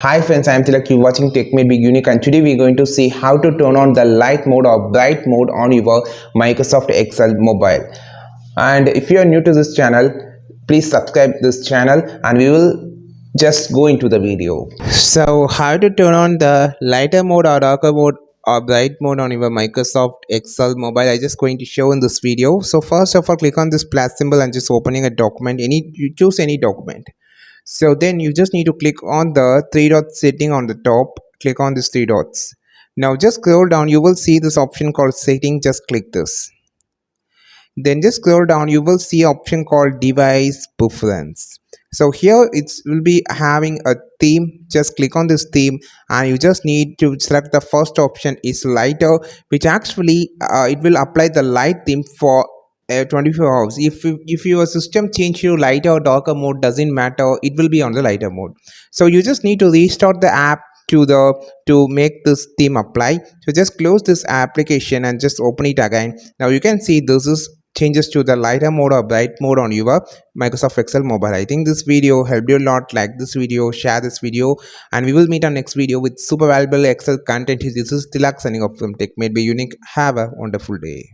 Hi friends, I am Tilak. You're watching Tech Made Big Unique, and today we're going to see how to turn on the light mode or bright mode on your Microsoft Excel mobile. And if you are new to this channel, please subscribe this channel and we will just go into the video. So how to turn on the lighter mode or darker mode or bright mode on your Microsoft Excel mobile, I just going to show in this video. So first of all, click on this plus symbol and just opening a document. You choose any document. So then you just need to click on the three dots sitting on the top. Click on these three dots. Now just scroll down. You will see this option called setting. Just click this. Then just scroll down. You will see option called device preference. So here it will be having a theme. Just click on this theme and you just need to select the first option is lighter, which actually it will apply the light theme for 24 hours. If your system change to lighter or darker mode, doesn't matter, it will be on the lighter mode. So you just need to restart the app to make this theme apply. So just close this application and just open it again. Now you can see this is changes to the lighter mode or bright mode on your Microsoft Excel mobile. I think this video helped you a lot. Like this video, share this video, and we will meet on next video with super valuable Excel content. This is Tilak signing off from Tech Made by Unique. Have a wonderful day.